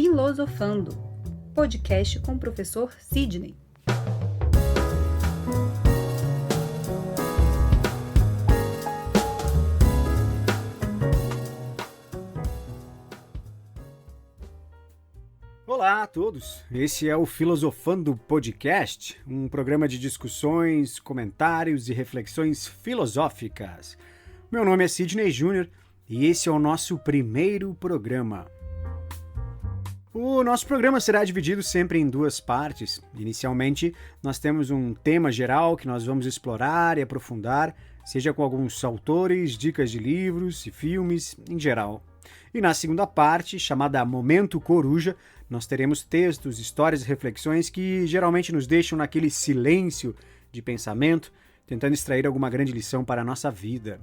Filosofando, podcast com o professor Sidney. Olá a todos, esse é o Filosofando Podcast, um programa de discussões, comentários e reflexões filosóficas. Meu nome é Sidney Júnior e esse é o nosso primeiro programa. O nosso programa será dividido sempre em duas partes. Inicialmente, nós temos um tema geral que nós vamos explorar e aprofundar, seja com alguns autores, dicas de livros e filmes em geral. E na segunda parte, chamada Momento Coruja, nós teremos textos, histórias e reflexões que geralmente nos deixam naquele silêncio de pensamento, tentando extrair alguma grande lição para a nossa vida.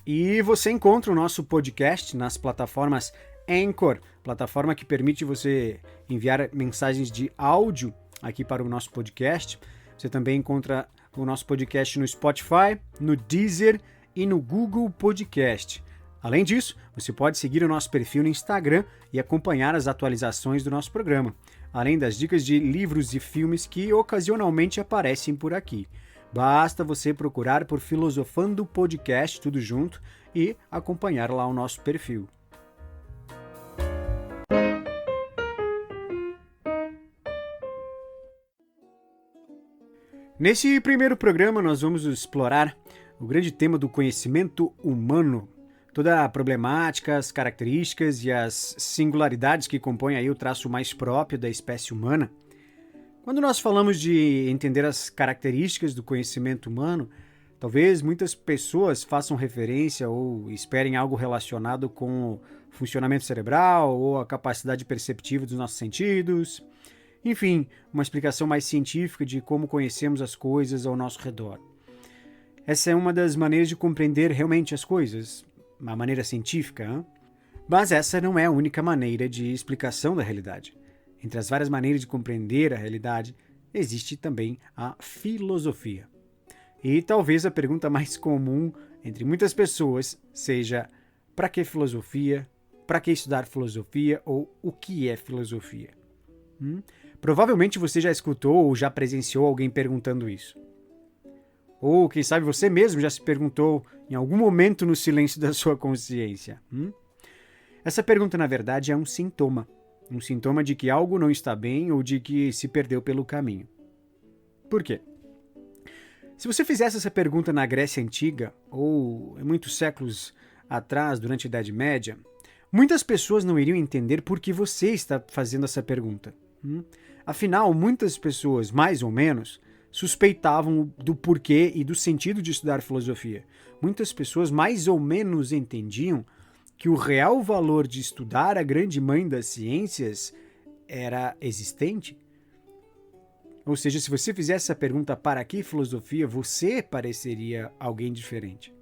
E você encontra o nosso podcast nas plataformas Anchor, plataforma que permite você enviar mensagens de áudio aqui para o nosso podcast. Você também encontra o nosso podcast no Spotify, no Deezer e no Google Podcast. Além disso, você pode seguir o nosso perfil no Instagram e acompanhar as atualizações do nosso programa, além das dicas de livros e filmes que ocasionalmente aparecem por aqui. Basta você procurar por Filosofando Podcast, tudo junto, e acompanhar lá o nosso perfil. Nesse primeiro programa, nós vamos explorar o grande tema do conhecimento humano, toda a problemática, as características e as singularidades que compõem aí o traço mais próprio da espécie humana. Quando nós falamos de entender as características do conhecimento humano, talvez muitas pessoas façam referência ou esperem algo relacionado com o funcionamento cerebral ou a capacidade perceptiva dos nossos sentidos. Enfim, uma explicação mais científica de como conhecemos as coisas ao nosso redor. Essa é uma das maneiras de compreender realmente as coisas, uma maneira científica, hein? Mas essa não é a única maneira de explicação da realidade. Entre as várias maneiras de compreender a realidade, existe também a filosofia. E talvez a pergunta mais comum entre muitas pessoas seja: para que filosofia? Para que estudar filosofia? Ou o que é filosofia? Provavelmente você já escutou ou já presenciou alguém perguntando isso. Ou, quem sabe, você mesmo já se perguntou em algum momento no silêncio da sua consciência. Essa pergunta, na verdade, é um sintoma de que algo não está bem ou de que se perdeu pelo caminho. Por quê? Se você fizesse essa pergunta na Grécia Antiga, ou em muitos séculos atrás, durante a Idade Média, muitas pessoas não iriam entender por que você está fazendo essa pergunta. Afinal, muitas pessoas, mais ou menos, suspeitavam do porquê e do sentido de estudar filosofia. Muitas pessoas mais ou menos entendiam que o real valor de estudar a grande mãe das ciências era existente. Ou seja, se você fizesse essa pergunta para que filosofia, você pareceria alguém diferente.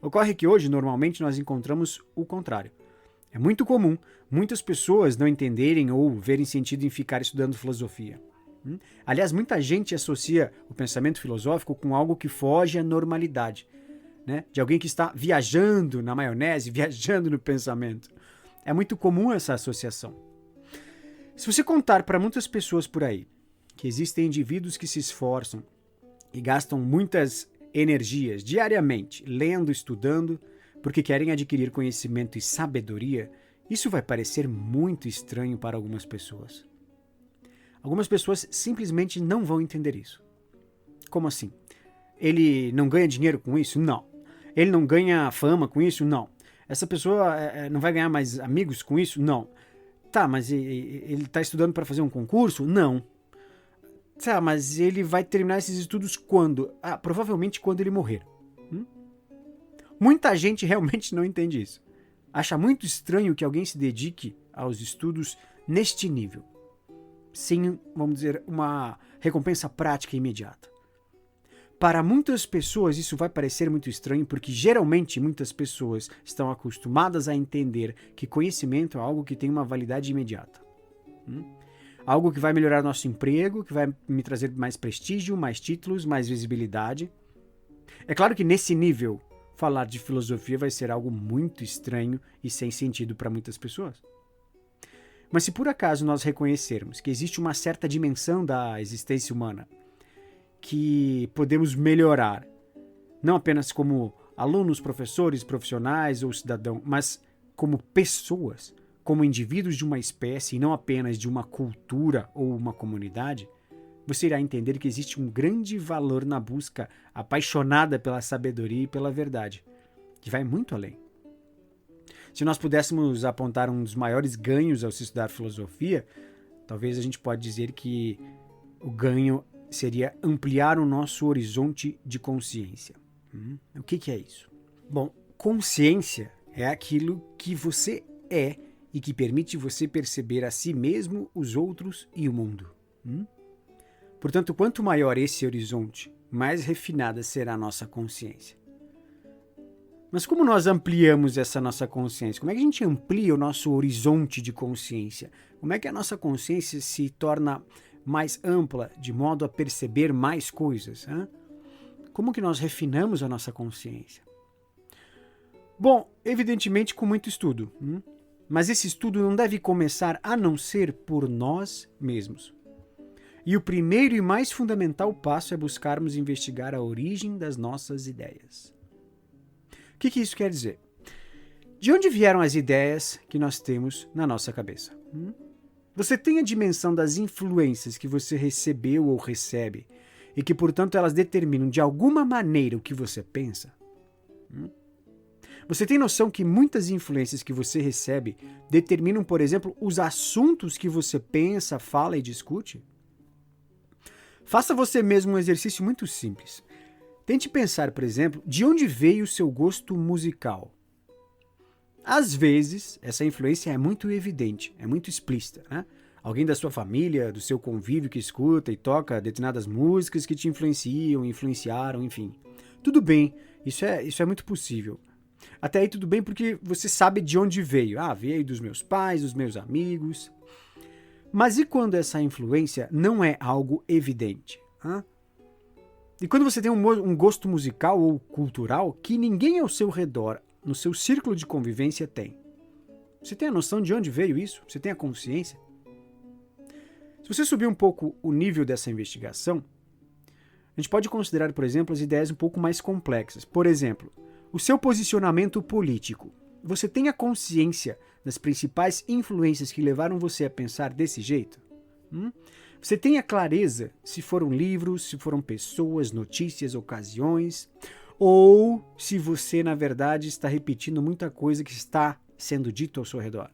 Ocorre que hoje, normalmente, nós encontramos o contrário. É muito comum muitas pessoas não entenderem ou verem sentido em ficar estudando filosofia. Aliás, muita gente associa o pensamento filosófico com algo que foge à normalidade, né? De alguém que está viajando na maionese, viajando no pensamento. É muito comum essa associação. Se você contar para muitas pessoas por aí que existem indivíduos que se esforçam e gastam muitas energias diariamente lendo, estudando, porque querem adquirir conhecimento e sabedoria, isso vai parecer muito estranho para algumas pessoas. Algumas pessoas simplesmente não vão entender isso. Como assim? Ele não ganha dinheiro com isso? Não. Ele não ganha fama com isso? Não. Essa pessoa não vai ganhar mais amigos com isso? Não. Tá, mas ele está estudando para fazer um concurso? Não. Tá, mas ele vai terminar esses estudos quando? Provavelmente quando ele morrer. Muita gente realmente não entende isso. Acha muito estranho que alguém se dedique aos estudos neste nível, sem, vamos dizer, uma recompensa prática imediata. Para muitas pessoas isso vai parecer muito estranho porque geralmente muitas pessoas estão acostumadas a entender que conhecimento é algo que tem uma validade imediata. Algo que vai melhorar nosso emprego, que vai me trazer mais prestígio, mais títulos, mais visibilidade. É claro que nesse nível, falar de filosofia vai ser algo muito estranho e sem sentido para muitas pessoas. Mas se por acaso nós reconhecermos que existe uma certa dimensão da existência humana que podemos melhorar, não apenas como alunos, professores, profissionais ou cidadãos, mas como pessoas, como indivíduos de uma espécie e não apenas de uma cultura ou uma comunidade, você irá entender que existe um grande valor na busca apaixonada pela sabedoria e pela verdade, que vai muito além. Se nós pudéssemos apontar um dos maiores ganhos ao se estudar filosofia, talvez a gente pode dizer que o ganho seria ampliar o nosso horizonte de consciência. O que é isso? Bom, consciência é aquilo que você é e que permite você perceber a si mesmo, os outros e o mundo. Portanto, quanto maior esse horizonte, mais refinada será a nossa consciência. Mas como nós ampliamos essa nossa consciência? Como é que a gente amplia o nosso horizonte de consciência? Como é que a nossa consciência se torna mais ampla, de modo a perceber mais coisas? Como que nós refinamos a nossa consciência? Bom, evidentemente com muito estudo. Mas esse estudo não deve começar a não ser por nós mesmos. E o primeiro e mais fundamental passo é buscarmos investigar a origem das nossas ideias. O que isso quer dizer? De onde vieram as ideias que nós temos na nossa cabeça? Você tem a dimensão das influências que você recebeu ou recebe e que, portanto, elas determinam de alguma maneira o que você pensa? Você tem noção que muitas influências que você recebe determinam, por exemplo, os assuntos que você pensa, fala e discute? Faça você mesmo um exercício muito simples. Tente pensar, por exemplo, de onde veio o seu gosto musical. Às vezes, essa influência é muito evidente, é muito explícita, né? Alguém da sua família, do seu convívio que escuta e toca determinadas músicas que te influenciam, influenciaram, enfim. Tudo bem, isso é muito possível. Até aí tudo bem porque você sabe de onde veio. Veio dos meus pais, dos meus amigos. Mas e quando essa influência não é algo evidente? E quando você tem um gosto musical ou cultural que ninguém ao seu redor, no seu círculo de convivência, tem? Você tem a noção de onde veio isso? Você tem a consciência? Se você subir um pouco o nível dessa investigação, a gente pode considerar, por exemplo, as ideias um pouco mais complexas. Por exemplo, o seu posicionamento político. Você tem a consciência das principais influências que levaram você a pensar desse jeito? Você tem a clareza se foram livros, se foram pessoas, notícias, ocasiões, ou se você, na verdade, está repetindo muita coisa que está sendo dito ao seu redor?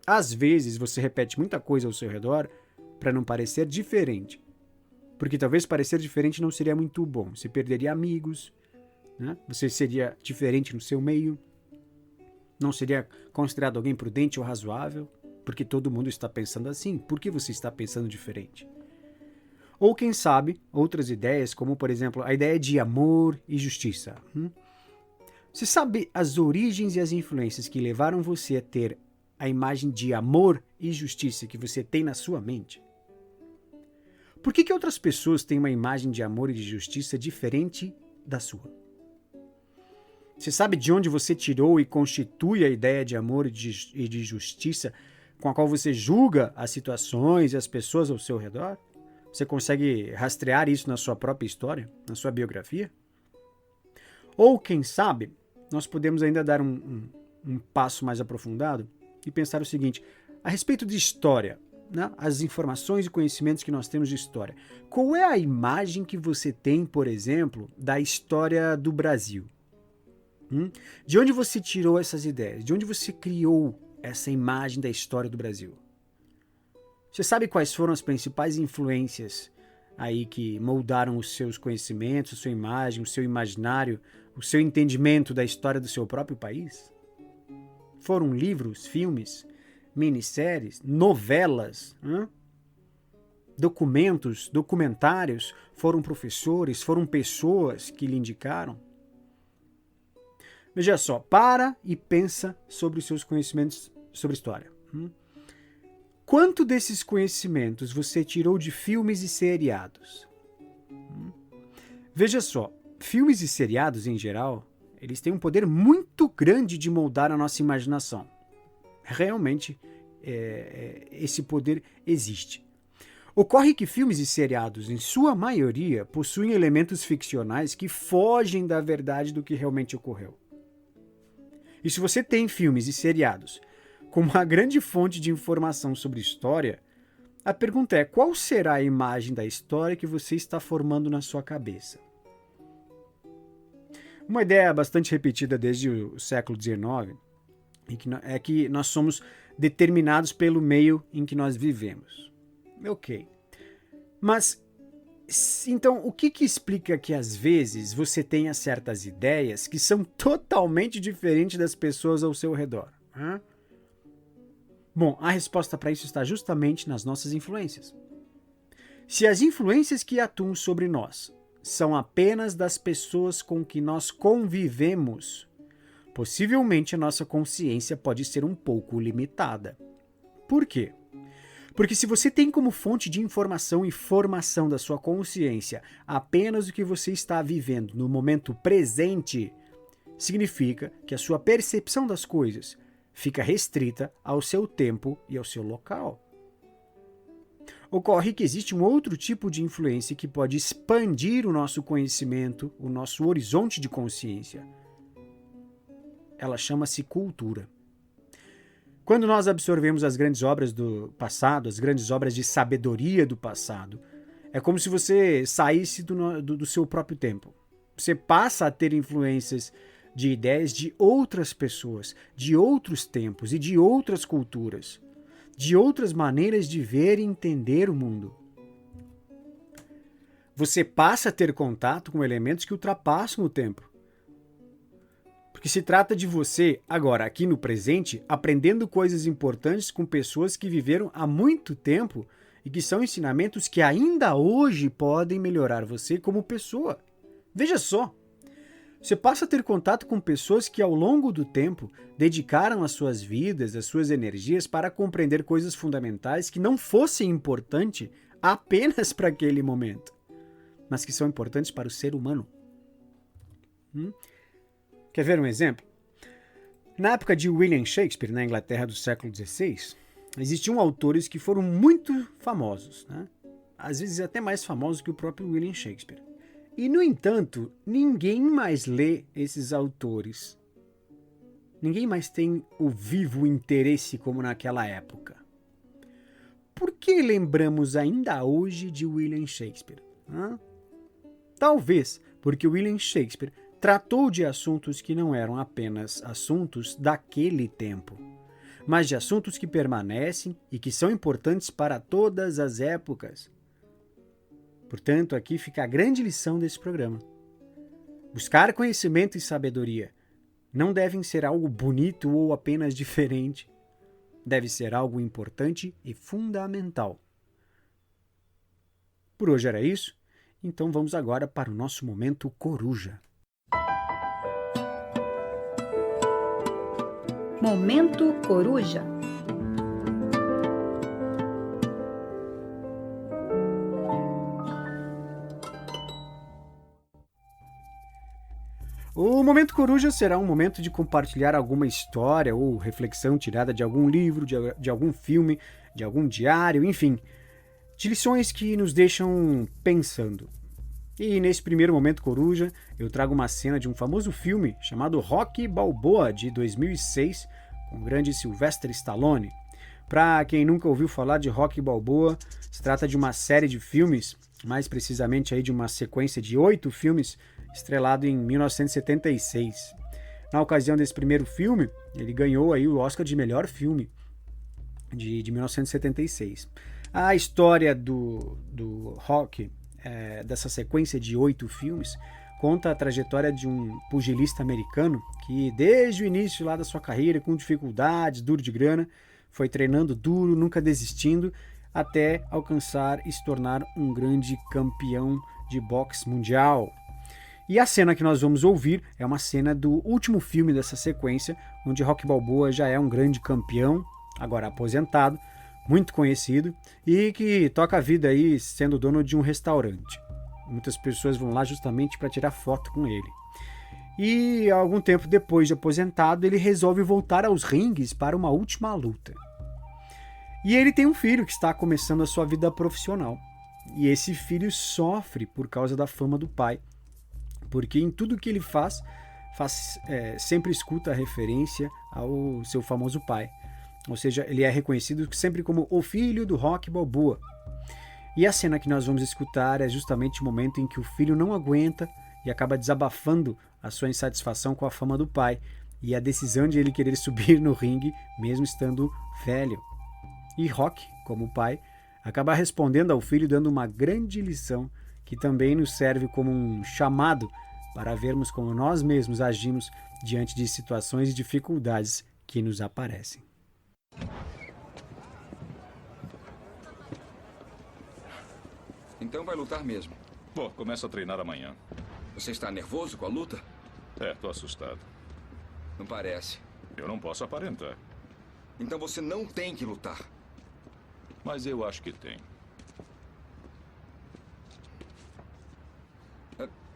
Às vezes, você repete muita coisa ao seu redor para não parecer diferente. Porque talvez parecer diferente não seria muito bom. Você perderia amigos, né? Você seria diferente no seu meio, não seria considerado alguém prudente ou razoável, porque todo mundo está pensando assim. Por que você está pensando diferente? Ou, quem sabe, outras ideias, como, por exemplo, a ideia de amor e justiça. Você sabe as origens e as influências que levaram você a ter a imagem de amor e justiça que você tem na sua mente? Por que outras pessoas têm uma imagem de amor e de justiça diferente da sua? Você sabe de onde você tirou e constitui a ideia de amor e de justiça com a qual você julga as situações e as pessoas ao seu redor? Você consegue rastrear isso na sua própria história, na sua biografia? Ou, quem sabe, nós podemos ainda dar um passo mais aprofundado e pensar o seguinte: a respeito de história, né? As informações e conhecimentos que nós temos de história. Qual é a imagem que você tem, por exemplo, da história do Brasil? De onde você tirou essas ideias? De onde você criou essa imagem da história do Brasil? Você sabe quais foram as principais influências aí que moldaram os seus conhecimentos, a sua imagem, o seu imaginário, o seu entendimento da história do seu próprio país? Foram livros, filmes, minisséries, novelas, documentos, documentários? Foram professores, foram pessoas que lhe indicaram? Veja só, para e pensa sobre os seus conhecimentos sobre história. Quanto desses conhecimentos você tirou de filmes e seriados? Veja só, filmes e seriados em geral, eles têm um poder muito grande de moldar a nossa imaginação. Realmente, esse poder existe. Ocorre que filmes e seriados, em sua maioria, possuem elementos ficcionais que fogem da verdade do que realmente ocorreu. E se você tem filmes e seriados como uma grande fonte de informação sobre história, a pergunta é: qual será a imagem da história que você está formando na sua cabeça? Uma ideia bastante repetida desde o século XIX é que nós somos determinados pelo meio em que nós vivemos. Ok. Mas, então, o que explica que às vezes você tenha certas ideias que são totalmente diferentes das pessoas ao seu redor? Bom, a resposta para isso está justamente nas nossas influências. Se as influências que atuam sobre nós são apenas das pessoas com que nós convivemos, possivelmente a nossa consciência pode ser um pouco limitada. Por quê? Porque se você tem como fonte de informação e formação da sua consciência apenas o que você está vivendo no momento presente, significa que a sua percepção das coisas fica restrita ao seu tempo e ao seu local. Ocorre que existe um outro tipo de influência que pode expandir o nosso conhecimento, o nosso horizonte de consciência. Ela chama-se cultura. Quando nós absorvemos as grandes obras do passado, as grandes obras de sabedoria do passado, é como se você saísse do seu próprio tempo. Você passa a ter influências de ideias de outras pessoas, de outros tempos e de outras culturas, de outras maneiras de ver e entender o mundo. Você passa a ter contato com elementos que ultrapassam o tempo. Porque se trata de você, agora, aqui no presente, aprendendo coisas importantes com pessoas que viveram há muito tempo e que são ensinamentos que ainda hoje podem melhorar você como pessoa. Veja só! Você passa a ter contato com pessoas que, ao longo do tempo, dedicaram as suas vidas, as suas energias para compreender coisas fundamentais que não fossem importantes apenas para aquele momento, mas que são importantes para o ser humano. Quer ver um exemplo? Na época de William Shakespeare, na Inglaterra do século XVI, existiam autores que foram muito famosos, né? Às vezes até mais famosos que o próprio William Shakespeare. E, no entanto, ninguém mais lê esses autores. Ninguém mais tem o vivo interesse como naquela época. Por que lembramos ainda hoje de William Shakespeare? Talvez porque William Shakespeare tratou de assuntos que não eram apenas assuntos daquele tempo, mas de assuntos que permanecem e que são importantes para todas as épocas. Portanto, aqui fica a grande lição desse programa. Buscar conhecimento e sabedoria não devem ser algo bonito ou apenas diferente. Deve ser algo importante e fundamental. Por hoje era isso, então vamos agora para o nosso momento coruja. Momento Coruja. O Momento Coruja será um momento de compartilhar alguma história ou reflexão tirada de algum livro, de algum filme, de algum diário, enfim, de lições que nos deixam pensando. E nesse primeiro Momento Coruja, eu trago uma cena de um famoso filme chamado Rocky Balboa, de 2006, com o grande Sylvester Stallone. Para quem nunca ouviu falar de Rocky Balboa, se trata de uma série de filmes, mais precisamente aí de uma sequência de 8 filmes, estrelado em 1976. Na ocasião desse primeiro filme, ele ganhou aí o Oscar de melhor filme de 1976. A história do Rocky, dessa sequência de 8 filmes, conta a trajetória de um pugilista americano que, desde o início lá da sua carreira, com dificuldades, duro de grana, foi treinando duro, nunca desistindo, até alcançar e se tornar um grande campeão de boxe mundial. E a cena que nós vamos ouvir é uma cena do último filme dessa sequência, onde Rocky Balboa já é um grande campeão, agora aposentado, muito conhecido, e que toca a vida aí sendo dono de um restaurante. Muitas pessoas vão lá justamente para tirar foto com ele. E algum tempo depois de aposentado, ele resolve voltar aos ringues para uma última luta. E ele tem um filho que está começando a sua vida profissional. E esse filho sofre por causa da fama do pai, porque em tudo que ele sempre escuta a referência ao seu famoso pai. Ou seja, ele é reconhecido sempre como o filho do Rocky Balboa. E a cena que nós vamos escutar é justamente o momento em que o filho não aguenta e acaba desabafando a sua insatisfação com a fama do pai e a decisão de ele querer subir no ringue mesmo estando velho. E Rocky, como pai, acaba respondendo ao filho dando uma grande lição que também nos serve como um chamado para vermos como nós mesmos agimos diante de situações e dificuldades que nos aparecem. Então vai lutar mesmo. Bom, começa a treinar amanhã. Você está nervoso com a luta? Tô assustado. Não parece. Eu não posso aparentar. Então você não tem que lutar. Mas eu acho que tem.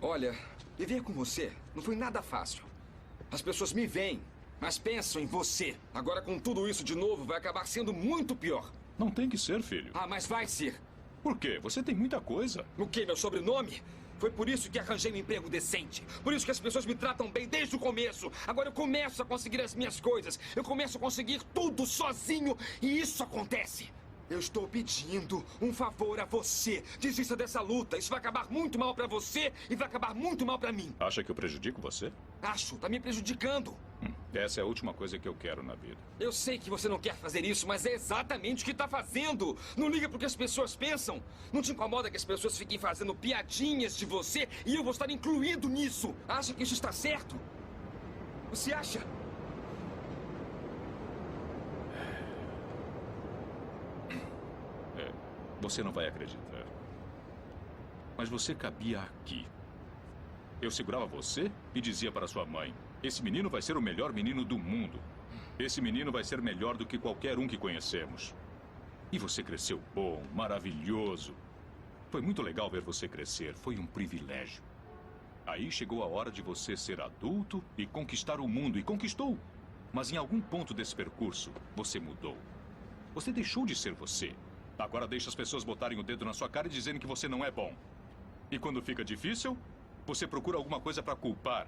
Olha, viver com você não foi nada fácil. As pessoas me veem, mas pensam em você. Agora com tudo isso de novo vai acabar sendo muito pior. Não tem que ser, filho. Ah, mas vai ser. Por quê? Você tem muita coisa. O quê? Meu sobrenome? Foi por isso que arranjei um emprego decente. Por isso que as pessoas me tratam bem desde o começo. Agora eu começo a conseguir as minhas coisas. Eu começo a conseguir tudo sozinho. E isso acontece. Eu estou pedindo um favor a você. Desista dessa luta. Isso vai acabar muito mal pra você e vai acabar muito mal pra mim. Acha que eu prejudico você? Acho. Tá me prejudicando. Essa é a última coisa que eu quero na vida. Eu sei que você não quer fazer isso, mas é exatamente o que tá fazendo. Não liga pro que as pessoas pensam. Não te incomoda que as pessoas fiquem fazendo piadinhas de você e eu vou estar incluído nisso. Acha que isso está certo? Você acha? Você não vai acreditar. Mas você cabia aqui. Eu segurava você e dizia para sua mãe: esse menino vai ser o melhor menino do mundo. Esse menino vai ser melhor do que qualquer um que conhecemos. E você cresceu bom, maravilhoso. Foi muito legal ver você crescer. Foi um privilégio. Aí chegou a hora de você ser adulto e conquistar o mundo. E conquistou. Mas em algum ponto desse percurso, você mudou. Você deixou de ser você. Agora deixa as pessoas botarem o dedo na sua cara e dizerem que você não é bom. E quando fica difícil, você procura alguma coisa para culpar,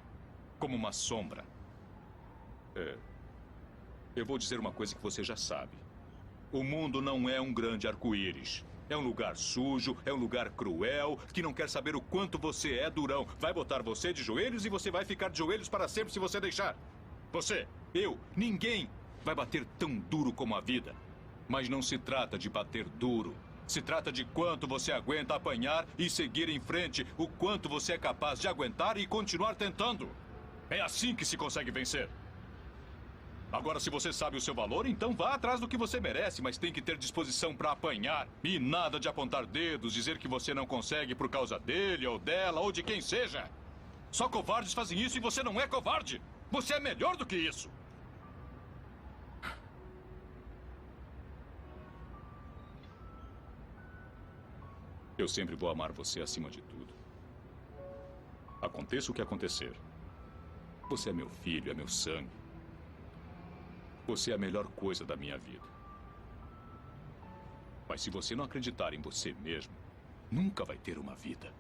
como uma sombra. Eu vou dizer uma coisa que você já sabe. O mundo não é um grande arco-íris. É um lugar sujo, é um lugar cruel, que não quer saber o quanto você é durão. Vai botar você de joelhos e você vai ficar de joelhos para sempre se você deixar. Você, eu, ninguém vai bater tão duro como a vida. Mas não se trata de bater duro. Se trata de quanto você aguenta apanhar e seguir em frente. O quanto você é capaz de aguentar e continuar tentando. É assim que se consegue vencer. Agora, se você sabe o seu valor, então vá atrás do que você merece, mas tem que ter disposição para apanhar. E nada de apontar dedos, dizer que você não consegue por causa dele ou dela ou de quem seja. Só covardes fazem isso e você não é covarde. Você é melhor do que isso. Eu sempre vou amar você acima de tudo. Aconteça o que acontecer. Você é meu filho, é meu sangue. Você é a melhor coisa da minha vida. Mas se você não acreditar em você mesmo, nunca vai ter uma vida.